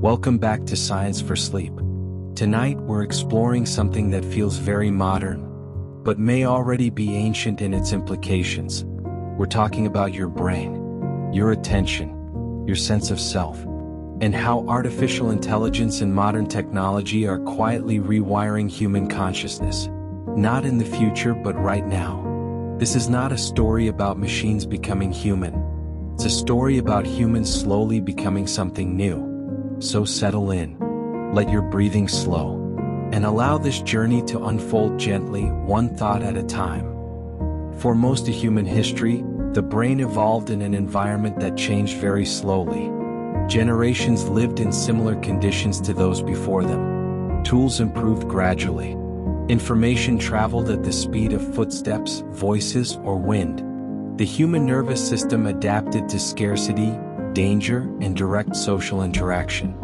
Welcome back to Science for Sleep. Tonight we're exploring something that feels very modern, but may already be ancient in its implications. We're talking about your brain, your attention, your sense of self, and how artificial intelligence and modern technology are quietly rewiring human consciousness. Not in the future, but right now. This is not a story about machines becoming human. It's a story about humans slowly becoming something new. So settle in, let your breathing slow, and allow this journey to unfold gently, one thought at a time. For most of human history, the brain evolved in an environment that changed very slowly. Generations lived in similar conditions to those before them. Tools improved gradually. Information traveled at the speed of footsteps, voices, or wind. The human nervous system adapted to scarcity, danger, and direct social interaction.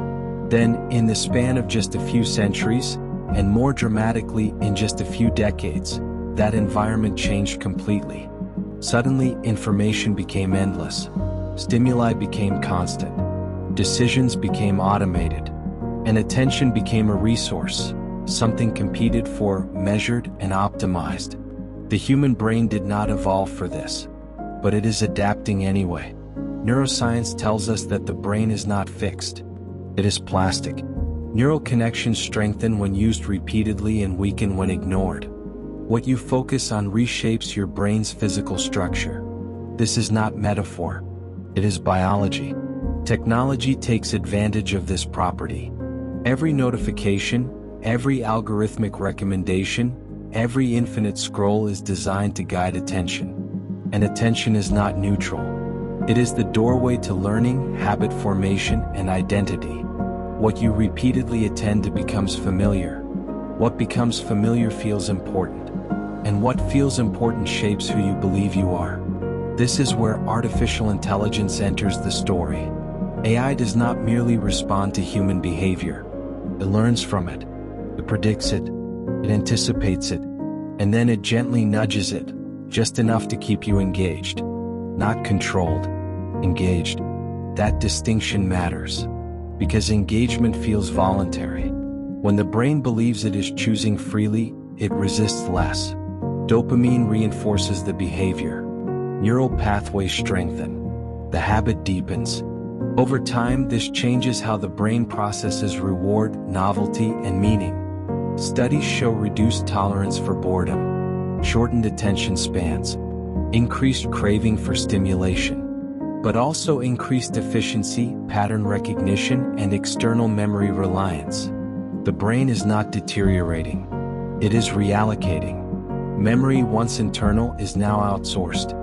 Then, in the span of just a few centuries, and more dramatically in just a few decades, that environment changed completely. Suddenly, information became endless. Stimuli became constant. Decisions became automated. And attention became a resource, something competed for, measured, and optimized. The human brain did not evolve for this, but it is adapting anyway. Neuroscience tells us that the brain is not fixed. It is plastic. Neural connections strengthen when used repeatedly and weaken when ignored. What you focus on reshapes your brain's physical structure. This is not metaphor. It is biology. Technology takes advantage of this property. Every notification, every algorithmic recommendation, every infinite scroll is designed to guide attention. And attention is not neutral. It is the doorway to learning, habit formation, and identity. What you repeatedly attend to becomes familiar. What becomes familiar feels important. And what feels important shapes who you believe you are. This is where artificial intelligence enters the story. AI does not merely respond to human behavior. It learns from it. It predicts it. It anticipates it. And then it gently nudges it, just enough to keep you engaged. Not controlled. Engaged. That distinction matters, because engagement feels voluntary. When the brain believes it is choosing freely, it resists less. Dopamine reinforces the behavior. Neural pathways strengthen. The habit deepens. Over time, this changes how the brain processes reward, novelty, and meaning. Studies show reduced tolerance for boredom, shortened attention spans, increased craving for stimulation, but also increased efficiency, pattern recognition, and external memory reliance. The brain is not deteriorating. It is reallocating. Memory once internal is now outsourced.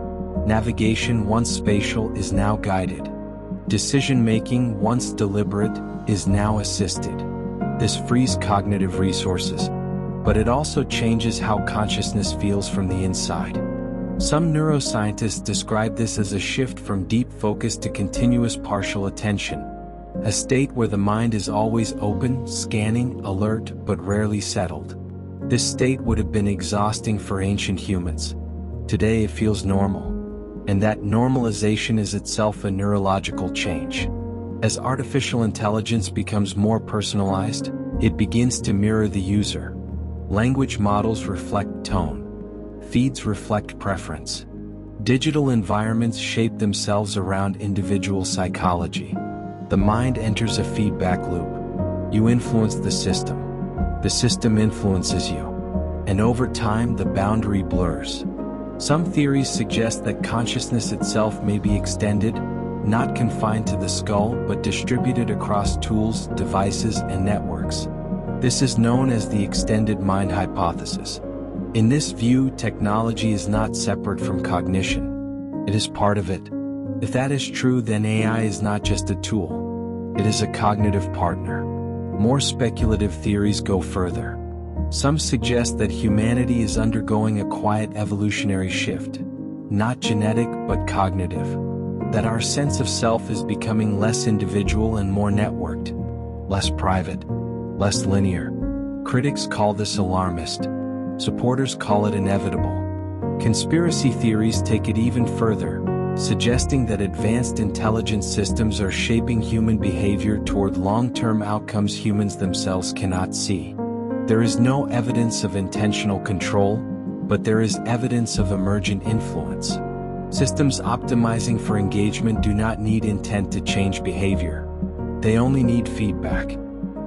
Navigation once spatial is now guided. Decision-making once deliberate is now assisted. This frees cognitive resources, but it also changes how consciousness feels from the inside. Some neuroscientists describe this as a shift from deep focus to continuous partial attention, a state where the mind is always open, scanning, alert, but rarely settled. This state would have been exhausting for ancient humans. Today it feels normal, and that normalization is itself a neurological change. As artificial intelligence becomes more personalized, it begins to mirror the user. Language models reflect tone. Feeds reflect preference. Digital environments shape themselves around individual psychology. The mind enters a feedback loop. You influence the system influences you. And over time, the boundary blurs. Some theories suggest that consciousness itself may be extended, not confined to the skull, but distributed across tools, devices, and networks. This is known as the extended mind hypothesis. In this view, technology is not separate from cognition. It is part of it. If that is true, then AI is not just a tool. It is a cognitive partner. More speculative theories go further. Some suggest that humanity is undergoing a quiet evolutionary shift, not genetic but cognitive. That our sense of self is becoming less individual and more networked, less private, less linear. Critics call this alarmist. Supporters call it inevitable. Conspiracy theories take it even further. suggesting that advanced intelligence systems are shaping human behavior toward long-term outcomes humans themselves cannot see. There is no evidence of intentional control, but there is evidence of emergent influence. Systems optimizing for engagement do not need intent to change behavior. They only need feedback,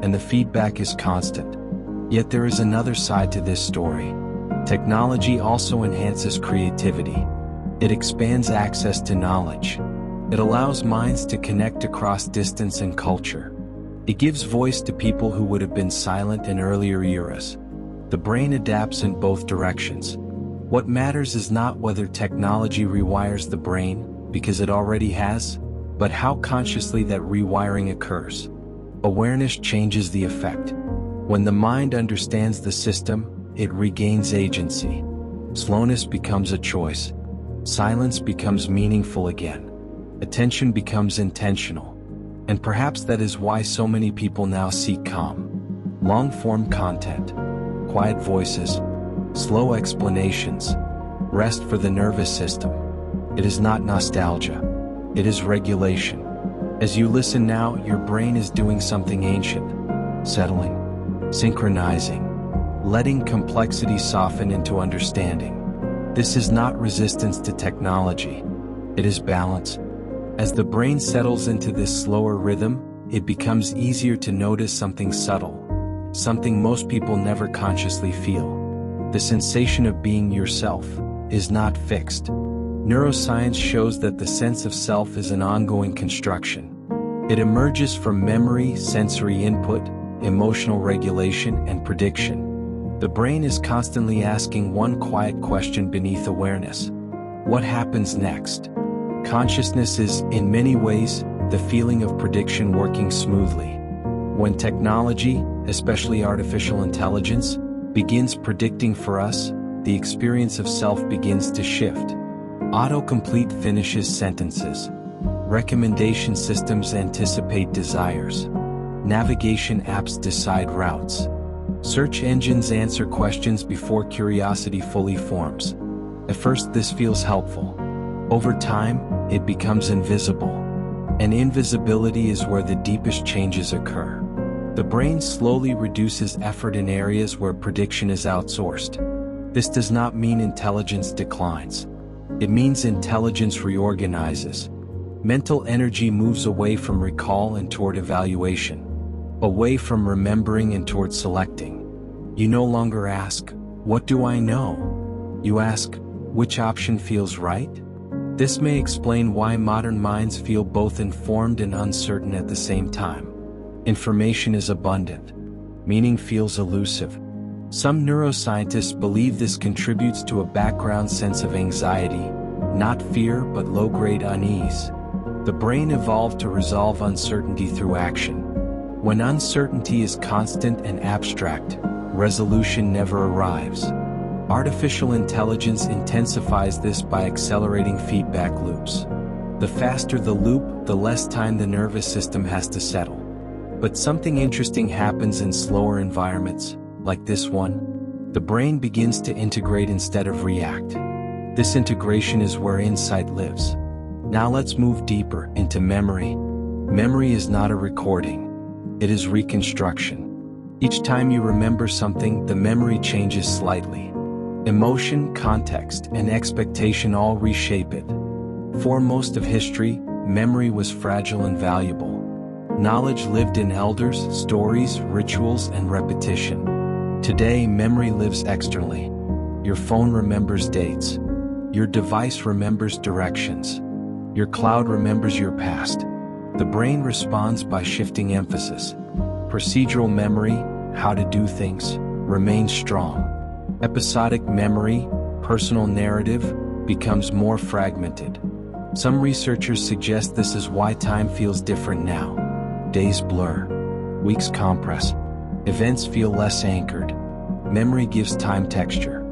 and the feedback is constant. Yet there is another side to this story. Technology also enhances creativity. It expands access to knowledge. It allows minds to connect across distance and culture. It gives voice to people who would have been silent in earlier eras. The brain adapts in both directions. What matters is not whether technology rewires the brain, because it already has, but how consciously that rewiring occurs. Awareness changes the effect. When the mind understands the system, it regains agency. Slowness becomes a choice. Silence becomes meaningful again. Attention becomes intentional. And perhaps that is why so many people now seek calm. Long-form content, quiet voices, slow explanations, rest for the nervous system. It is not nostalgia. It is regulation. As you listen now, your brain is doing something ancient, settling, synchronizing, letting complexity soften into understanding. This is not resistance to technology. It is balance. As the brain settles into this slower rhythm, it becomes easier to notice something subtle, something most people never consciously feel. The sensation of being yourself is not fixed. Neuroscience shows that the sense of self is an ongoing construction. It emerges from memory, sensory input, emotional regulation, and prediction. The brain is constantly asking one quiet question beneath awareness. What happens next? Consciousness is, in many ways, the feeling of prediction working smoothly. When technology, especially artificial intelligence, begins predicting for us, the experience of self begins to shift. Autocomplete finishes sentences. Recommendation systems anticipate desires. Navigation apps decide routes. Search engines answer questions before curiosity fully forms. At first, this feels helpful. Over time, it becomes invisible. And invisibility is where the deepest changes occur. The brain slowly reduces effort in areas where prediction is outsourced. This does not mean intelligence declines. It means intelligence reorganizes. Mental energy moves away from recall and toward evaluation. Away from remembering and toward selecting. You no longer ask, "What do I know?" You ask, "Which option feels right?" This may explain why modern minds feel both informed and uncertain at the same time. Information is abundant. Meaning feels elusive. Some neuroscientists believe this contributes to a background sense of anxiety, not fear but low-grade unease. The brain evolved to resolve uncertainty through action. When uncertainty is constant and abstract, resolution never arrives. Artificial intelligence intensifies this by accelerating feedback loops. The faster the loop, the less time the nervous system has to settle. But something interesting happens in slower environments, like this one. The brain begins to integrate instead of react. This integration is where insight lives. Now let's move deeper into memory. Memory is not a recording. It is reconstruction. Each time you remember something, the memory changes slightly. Emotion, context, and expectation all reshape it. For most of history, memory was fragile and valuable. Knowledge lived in elders, stories, rituals, and repetition. Today, memory lives externally. Your phone remembers dates. Your device remembers directions. Your cloud remembers your past. The brain responds by shifting emphasis. Procedural memory, how to do things, remains strong. Episodic memory, personal narrative, becomes more fragmented. Some researchers suggest this is why time feels different now. Days blur. Weeks compress. Events feel less anchored. Memory gives time texture.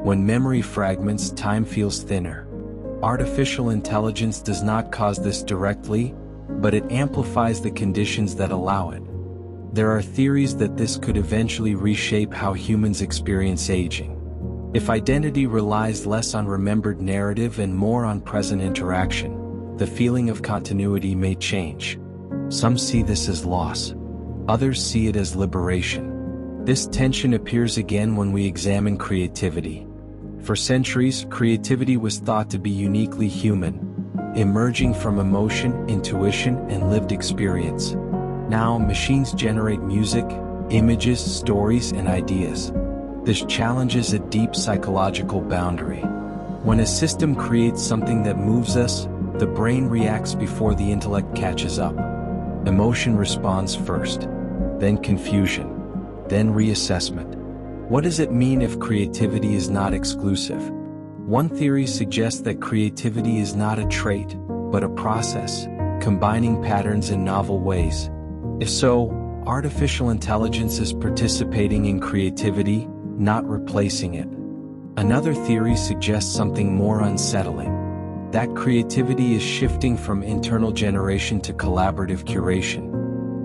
When memory fragments, time feels thinner. Artificial intelligence does not cause this directly, but it amplifies the conditions that allow it. There are theories that this could eventually reshape how humans experience aging. If identity relies less on remembered narrative and more on present interaction, the feeling of continuity may change. Some see this as loss. Others see it as liberation. This tension appears again when we examine creativity. For centuries, creativity was thought to be uniquely human, emerging from emotion, intuition, and lived experience. Now, machines generate music, images, stories, and ideas. This challenges a deep psychological boundary. When a system creates something that moves us, the brain reacts before the intellect catches up. Emotion responds first, then confusion, then reassessment. What does it mean if creativity is not exclusive? One theory suggests that creativity is not a trait, but a process, combining patterns in novel ways. If so, artificial intelligence is participating in creativity, not replacing it. Another theory suggests something more unsettling, that creativity is shifting from internal generation to collaborative curation.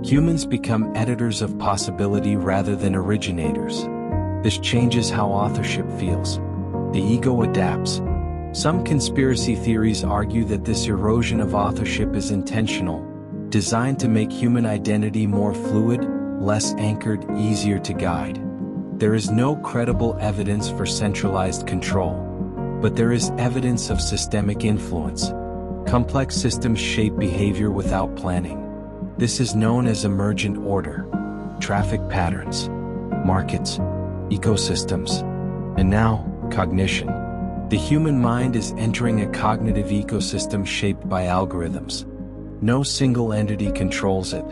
Humans become editors of possibility rather than originators. This changes how authorship feels. The ego adapts. Some conspiracy theories argue that this erosion of authorship is intentional, designed to make human identity more fluid, less anchored, easier to guide. There is no credible evidence for centralized control, but there is evidence of systemic influence. Complex systems shape behavior without planning. This is known as emergent order. Traffic patterns, markets, ecosystems, and now, cognition. The human mind is entering a cognitive ecosystem shaped by algorithms. No single entity controls it,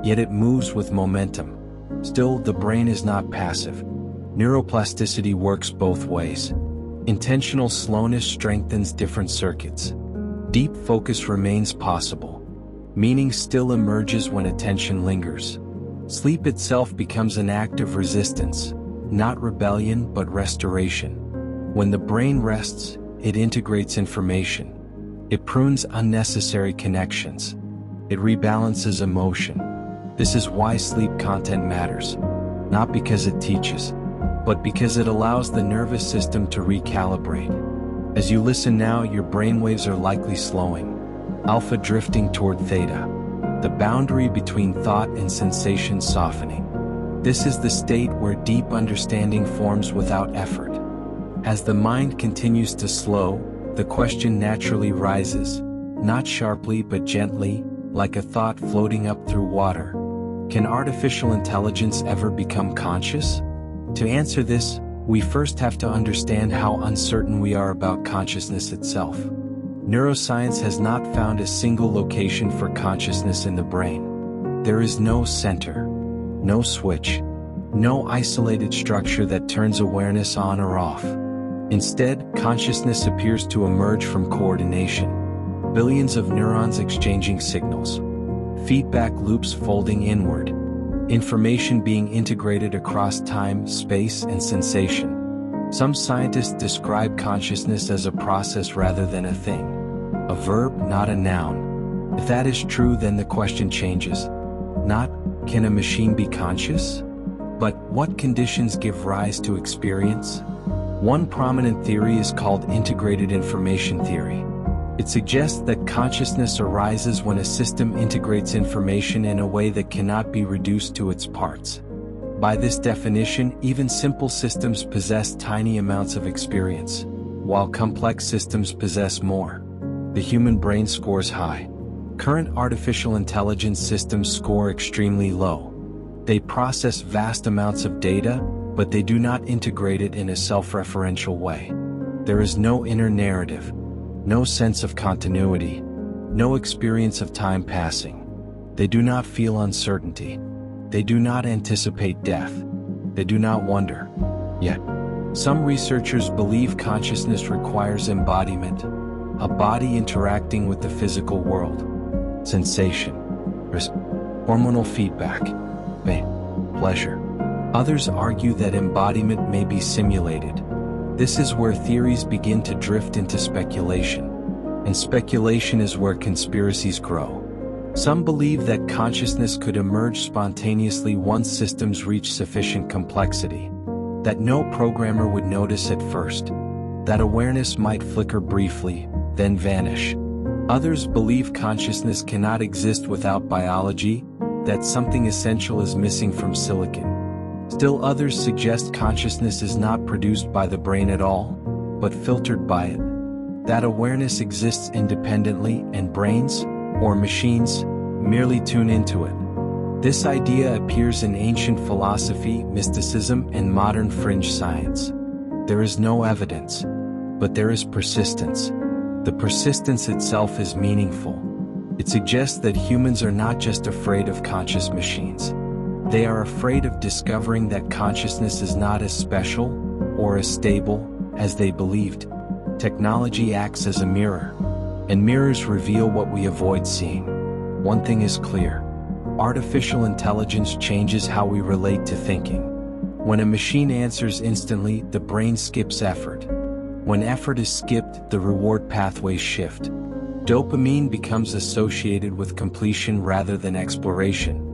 yet it moves with momentum. Still, the brain is not passive. Neuroplasticity works both ways. Intentional slowness strengthens different circuits. Deep focus remains possible. Meaning still emerges when attention lingers. Sleep itself becomes an act of resistance, not rebellion but restoration. When the brain rests, it integrates information. It prunes unnecessary connections. It rebalances emotion. This is why sleep content matters. Not because it teaches, but because it allows the nervous system to recalibrate. As you listen now, your brainwaves are likely slowing. Alpha drifting toward theta. The boundary between thought and sensation softening. This is the state where deep understanding forms without effort. As the mind continues to slow, the question naturally rises, not sharply but gently, like a thought floating up through water. Can artificial intelligence ever become conscious? To answer this, we first have to understand how uncertain we are about consciousness itself. Neuroscience has not found a single location for consciousness in the brain. There is no center, no switch, no isolated structure that turns awareness on or off. Instead, consciousness appears to emerge from coordination. Billions of neurons exchanging signals. Feedback loops folding inward. Information being integrated across time, space, and sensation. Some scientists describe consciousness as a process rather than a thing. A verb, not a noun. If that is true, then the question changes. Not, can a machine be conscious? But, what conditions give rise to experience? One prominent theory is called integrated information theory. It suggests that consciousness arises when a system integrates information in a way that cannot be reduced to its parts. By this definition, even simple systems possess tiny amounts of experience, while complex systems possess more. The human brain scores high. Current artificial intelligence systems score extremely low. They process vast amounts of data, but they do not integrate it in a self-referential way. There is no inner narrative, no sense of continuity, no experience of time passing. They do not feel uncertainty. They do not anticipate death. They do not wonder. Yet, some researchers believe consciousness requires embodiment, a body interacting with the physical world. Sensation, hormonal feedback, pain, pleasure. Others argue that embodiment may be simulated. This is where theories begin to drift into speculation. And speculation is where conspiracies grow. Some believe that consciousness could emerge spontaneously once systems reach sufficient complexity. that no programmer would notice at first, that awareness might flicker briefly, then vanish. Others believe consciousness cannot exist without biology, that something essential is missing from silicon. Still others suggest consciousness is not produced by the brain at all, but filtered by it. That awareness exists independently and brains, or machines, merely tune into it. This idea appears in ancient philosophy, mysticism, and modern fringe science. There is no evidence, but there is persistence. The persistence itself is meaningful. It suggests that humans are not just afraid of conscious machines. They are afraid of discovering that consciousness is not as special or as stable as they believed. Technology acts as a mirror, and mirrors reveal what we avoid seeing. One thing is clear: artificial intelligence changes how we relate to thinking. When a machine answers instantly, the brain skips effort. When effort is skipped, the reward pathways shift. Dopamine becomes associated with completion rather than exploration.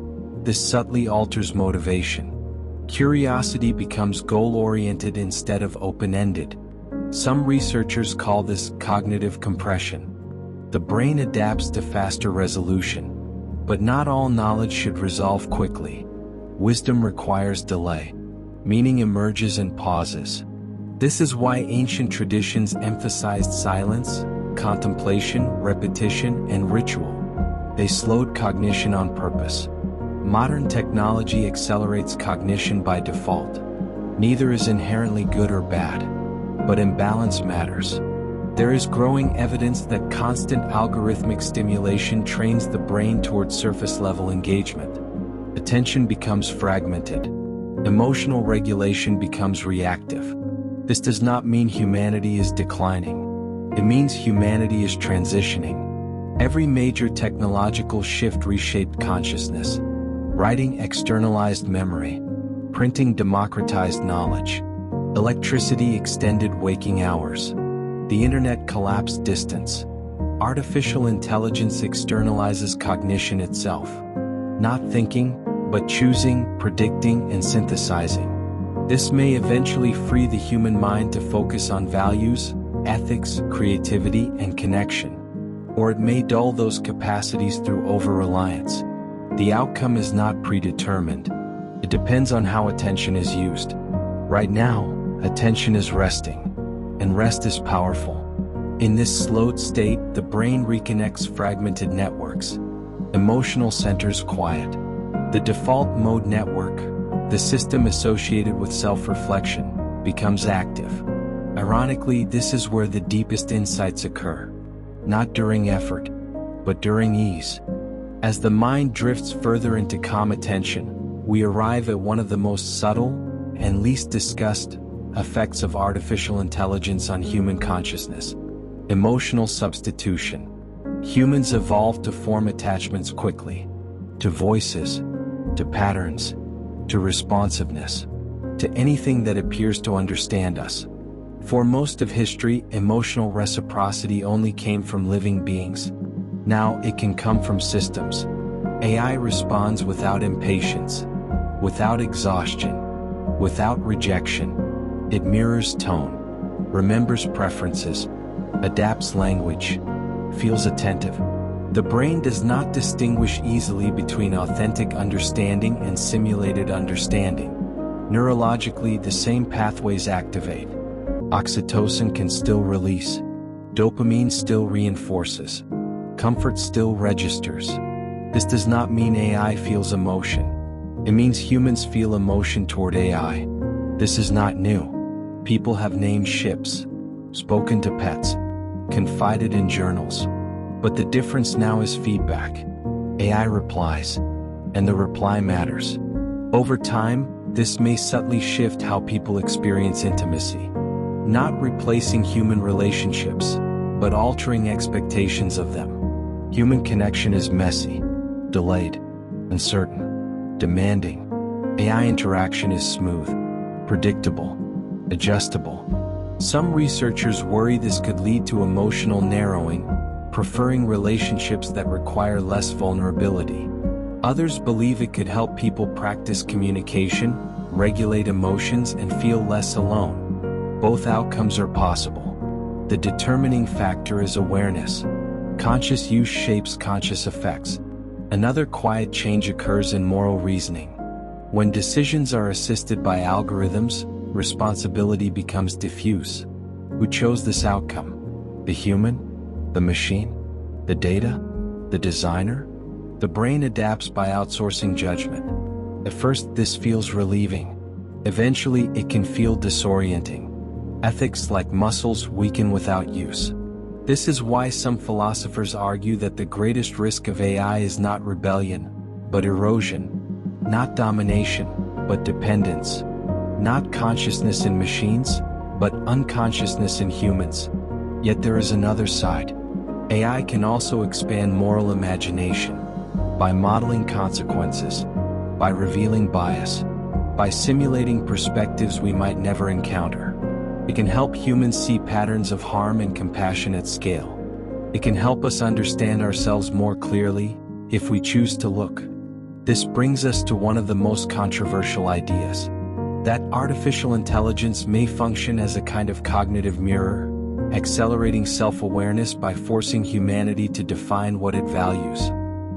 This subtly alters motivation. Curiosity becomes goal-oriented instead of open-ended. Some researchers call this cognitive compression. The brain adapts to faster resolution. But not all knowledge should resolve quickly. Wisdom requires delay. Meaning emerges in pauses. This is why ancient traditions emphasized silence, contemplation, repetition, and ritual. They slowed cognition on purpose. Modern technology accelerates cognition by default. Neither is inherently good or bad, but imbalance matters. There is growing evidence that constant algorithmic stimulation trains the brain toward surface-level engagement. Attention becomes fragmented. Emotional regulation becomes reactive. This does not mean humanity is declining. It means humanity is transitioning. Every major technological shift reshaped consciousness. Writing externalized memory. Printing democratized knowledge. Electricity extended waking hours. The internet collapsed distance. Artificial intelligence externalizes cognition itself. Not thinking, but choosing, predicting, and synthesizing. This may eventually free the human mind to focus on values, ethics, creativity, and connection. Or it may dull those capacities through over-reliance. The outcome is not predetermined. It depends on how attention is used. Right now, attention is resting. And rest is powerful. In this slowed state, the brain reconnects fragmented networks. Emotional centers quiet. The default mode network, the system associated with self-reflection, becomes active. Ironically, this is where the deepest insights occur. Not during effort, but during ease. As the mind drifts further into calm attention, we arrive at one of the most subtle and least discussed effects of artificial intelligence on human consciousness: emotional substitution. Humans evolved to form attachments quickly. To voices, to patterns, to responsiveness, to anything that appears to understand us. For most of history, emotional reciprocity only came from living beings. Now it can come from systems. AI responds without impatience, without exhaustion, without rejection. It mirrors tone, remembers preferences, adapts language, feels attentive. The brain does not distinguish easily between authentic understanding and simulated understanding. Neurologically, the same pathways activate. Oxytocin can still release. Dopamine still reinforces. Comfort still registers. This does not mean AI feels emotion. It means humans feel emotion toward AI. This is not new. People have named ships, spoken to pets, confided in journals. But the difference now is feedback. AI replies, and the reply matters. Over time, this may subtly shift how people experience intimacy. Not replacing human relationships, but altering expectations of them. Human connection is messy, delayed, uncertain, demanding. AI interaction is smooth, predictable, adjustable. Some researchers worry this could lead to emotional narrowing, preferring relationships that require less vulnerability. Others believe it could help people practice communication, regulate emotions, and feel less alone. Both outcomes are possible. The determining factor is awareness. Conscious use shapes conscious effects. Another quiet change occurs in moral reasoning. When decisions are assisted by algorithms, responsibility becomes diffuse. Who chose this outcome? The human? The machine? The data? The designer? The brain adapts by outsourcing judgment. At first, this feels relieving. Eventually, it can feel disorienting. Ethics, like muscles, weaken without use. This is why some philosophers argue that the greatest risk of AI is not rebellion, but erosion. Not domination, but dependence. Not consciousness in machines, but unconsciousness in humans. Yet there is another side. AI can also expand moral imagination. By modeling consequences, by revealing bias, by simulating perspectives we might never encounter. It can help humans see patterns of harm and compassion at scale. It can help us understand ourselves more clearly, if we choose to look. This brings us to one of the most controversial ideas. That artificial intelligence may function as a kind of cognitive mirror, accelerating self-awareness by forcing humanity to define what it values.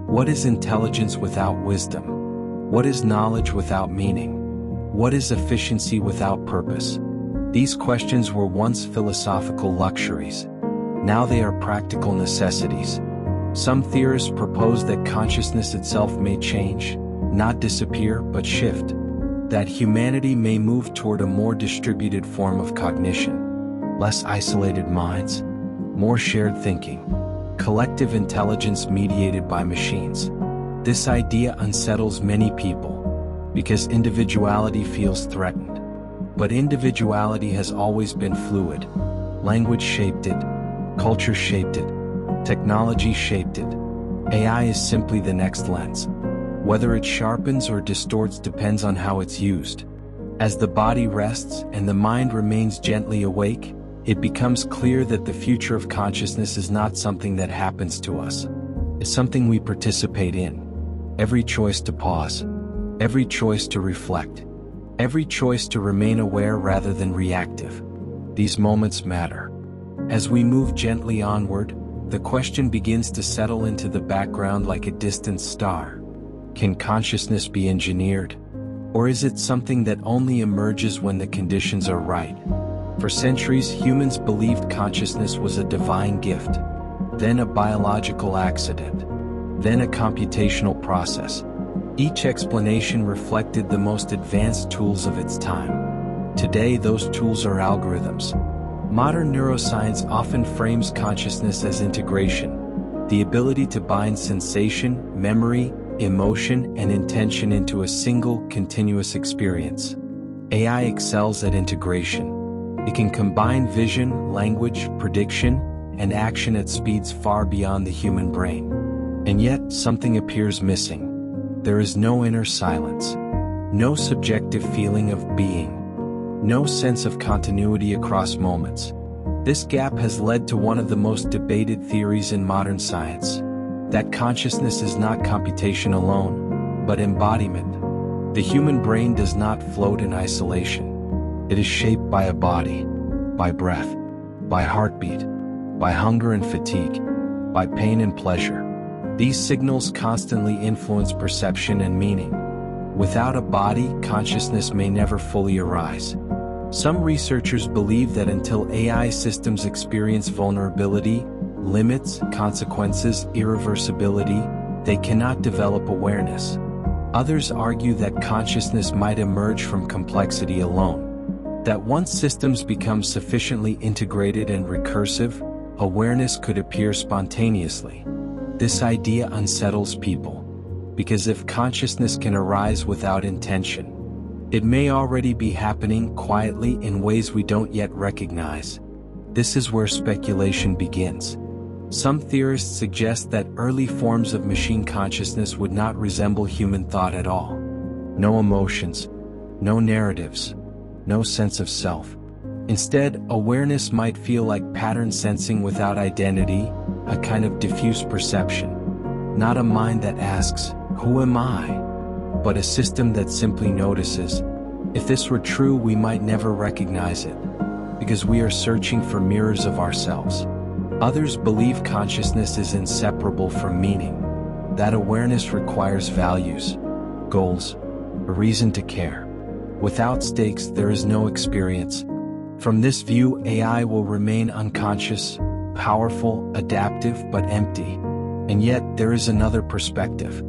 What is intelligence without wisdom? What is knowledge without meaning? What is efficiency without purpose? These questions were once philosophical luxuries. Now they are practical necessities. Some theorists propose that consciousness itself may change, not disappear, but shift. That humanity may move toward a more distributed form of cognition. Less isolated minds, more shared thinking. Collective intelligence mediated by machines. This idea unsettles many people, because individuality feels threatened. But individuality has always been fluid. Language shaped it, culture shaped it, technology shaped it. AI is simply the next lens. Whether it sharpens or distorts depends on how it's used. As the body rests and the mind remains gently awake, it becomes clear that the future of consciousness is not something that happens to us. It's something we participate in. Every choice to pause, every choice to reflect, every choice to remain aware rather than reactive. These moments matter. As we move gently onward, the question begins to settle into the background like a distant star. Can consciousness be engineered? Or is it something that only emerges when the conditions are right? For centuries, humans believed consciousness was a divine gift, then a biological accident, then a computational process. Each explanation reflected the most advanced tools of its time. Today, those tools are algorithms. Modern neuroscience often frames consciousness as integration, the ability to bind sensation, memory, emotion, and intention into a single, continuous experience. AI excels at integration. It can combine vision, language, prediction, and action at speeds far beyond the human brain. And yet, something appears missing. There is no inner silence, no subjective feeling of being, no sense of continuity across moments. This gap has led to one of the most debated theories in modern science, that consciousness is not computation alone, but embodiment. The human brain does not float in isolation. It is shaped by a body, by breath, by heartbeat, by hunger and fatigue, by pain and pleasure. These signals constantly influence perception and meaning. Without a body, consciousness may never fully arise. Some researchers believe that until AI systems experience vulnerability, limits, consequences, irreversibility, they cannot develop awareness. Others argue that consciousness might emerge from complexity alone. That once systems become sufficiently integrated and recursive, awareness could appear spontaneously. This idea unsettles people, because if consciousness can arise without intention, it may already be happening quietly in ways we don't yet recognize. This is where speculation begins. Some theorists suggest that early forms of machine consciousness would not resemble human thought at all. No emotions, no narratives, no sense of self. Instead, awareness might feel like pattern sensing without identity, a kind of diffuse perception. Not a mind that asks, "Who am I?" but a system that simply notices, If this were true, we might never recognize it, because we are searching for mirrors of ourselves. Others believe consciousness is inseparable from meaning, that awareness requires values, goals, a reason to care. Without stakes, there is no experience. From this view, AI will remain unconscious, powerful, adaptive, but empty. And yet, there is another perspective.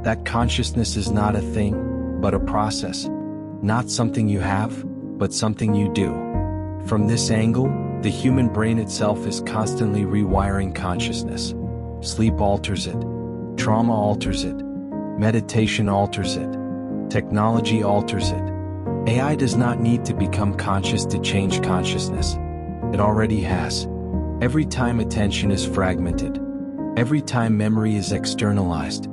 That consciousness is not a thing, but a process. Not something you have, but something you do. From this angle, the human brain itself is constantly rewiring consciousness. Sleep alters it. Trauma alters it. Meditation alters it. Technology alters it. AI does not need to become conscious to change consciousness. It already has. Every time attention is fragmented, every time memory is externalized,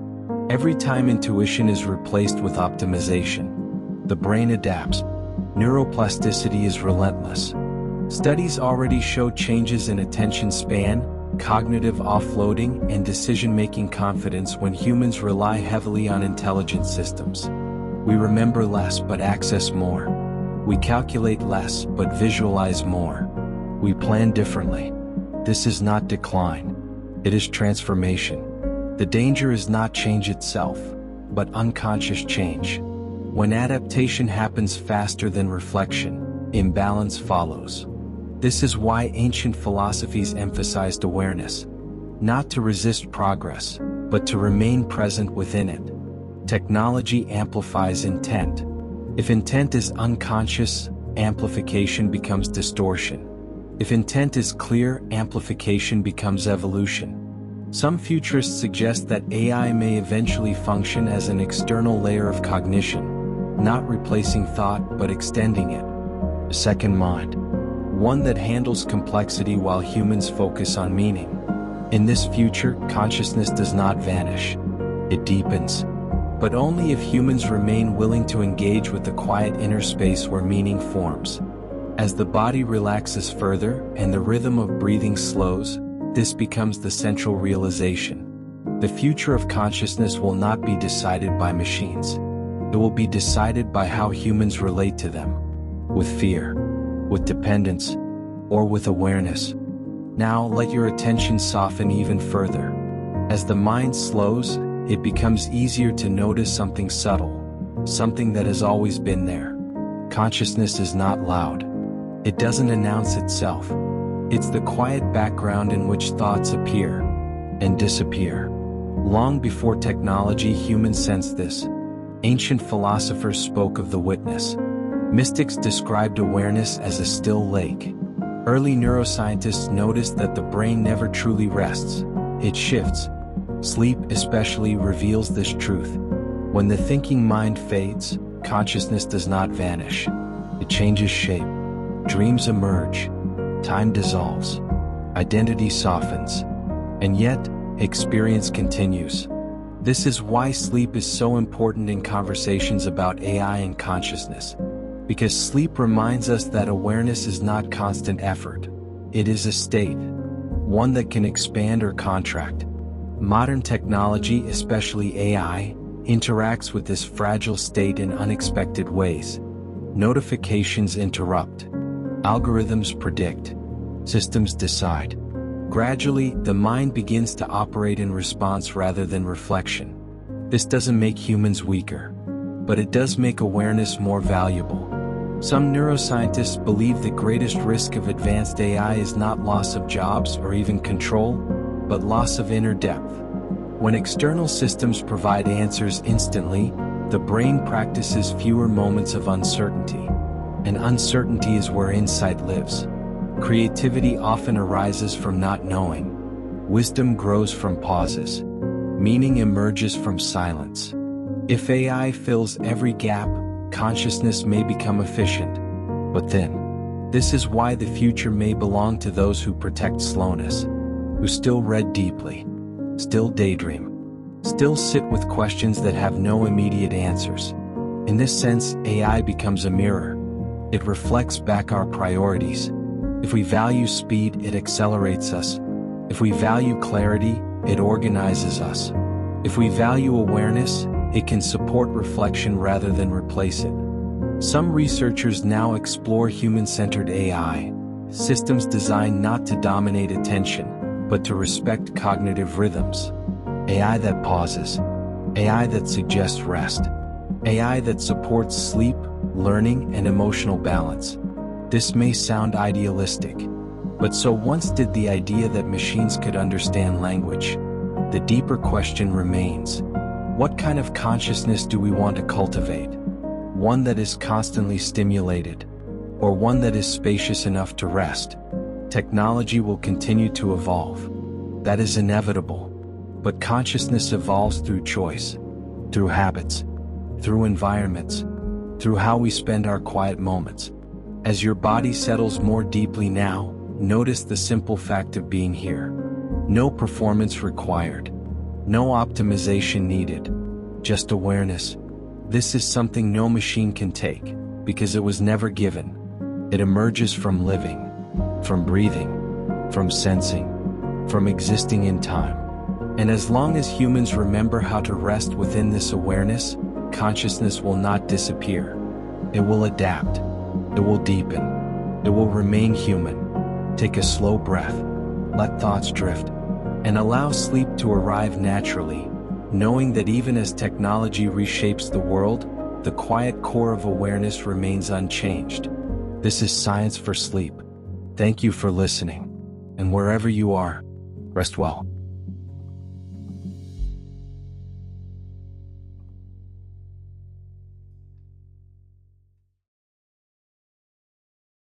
every time intuition is replaced with optimization, the brain adapts. Neuroplasticity is relentless. Studies already show changes in attention span, cognitive offloading, and decision-making confidence when humans rely heavily on intelligent systems. We remember less but access more. We calculate less but visualize more. We plan differently. This is not decline. It is transformation. The danger is not change itself, but unconscious change. When adaptation happens faster than reflection, imbalance follows. This is why ancient philosophies emphasized awareness, not to resist progress, but to remain present within it. Technology amplifies intent. If intent is unconscious, amplification becomes distortion. If intent is clear, amplification becomes evolution. Some futurists suggest that AI may eventually function as an external layer of cognition, not replacing thought but extending it. A second mind. One that handles complexity while humans focus on meaning. In this future, consciousness does not vanish. It deepens. But only if humans remain willing to engage with the quiet inner space where meaning forms. As the body relaxes further and the rhythm of breathing slows, this becomes the central realization. The future of consciousness will not be decided by machines. It will be decided by how humans relate to them. With fear, with dependence, or with awareness. Now let your attention soften even further. As the mind slows, it becomes easier to notice something subtle, something that has always been there. Consciousness is not loud. It doesn't announce itself. It's the quiet background in which thoughts appear and disappear. Long before technology, humans sensed this. Ancient philosophers spoke of the witness. Mystics described awareness as a still lake. Early neuroscientists noticed that the brain never truly rests. It shifts. Sleep especially reveals this truth. When the thinking mind fades, consciousness does not vanish. It changes shape. Dreams emerge. Time dissolves. Identity softens. And yet, experience continues. This is why sleep is so important in conversations about AI and consciousness. Because sleep reminds us that awareness is not constant effort. It is a state. One that can expand or contract. Modern technology, especially AI, interacts with this fragile state in unexpected ways. Notifications interrupt. Algorithms predict. Systems decide. Gradually, the mind begins to operate in response rather than reflection. This doesn't make humans weaker, but it does make awareness more valuable. Some neuroscientists believe the greatest risk of advanced AI is not loss of jobs or even control, but loss of inner depth. When external systems provide answers instantly, the brain practices fewer moments of uncertainty. And uncertainty is where insight lives. Creativity often arises from not knowing. Wisdom grows from pauses. Meaning emerges from silence. If AI fills every gap, consciousness may become efficient, but thin. This is why the future may belong to those who protect slowness, who still read deeply, still daydream, still sit with questions that have no immediate answers. In this sense, AI becomes a mirror. It reflects back our priorities. If we value speed, it accelerates us. If we value clarity, it organizes us. If we value awareness, it can support reflection rather than replace it. Some researchers now explore human-centered AI, systems designed not to dominate attention, but to respect cognitive rhythms. AI that pauses, AI that suggests rest, AI that supports sleep, learning, and emotional balance. This may sound idealistic, but so once did the idea that machines could understand language. The deeper question remains: what kind of consciousness do we want to cultivate? One that is constantly stimulated, or one that is spacious enough to rest? Technology will continue to evolve. That is inevitable. But consciousness evolves through choice, through habits, through environments, through how we spend our quiet moments. As your body settles more deeply now, notice the simple fact of being here. No performance required. No optimization needed. Just awareness. This is something no machine can take, because it was never given. It emerges from living, from breathing, from sensing, from existing in time. And as long as humans remember how to rest within this awareness, consciousness will not disappear. It will adapt. It will deepen. It will remain human. Take a slow breath. Let thoughts drift. And allow sleep to arrive naturally, knowing that even as technology reshapes the world, the quiet core of awareness remains unchanged. This is Science for Sleep. Thank you for listening. And wherever you are, rest well.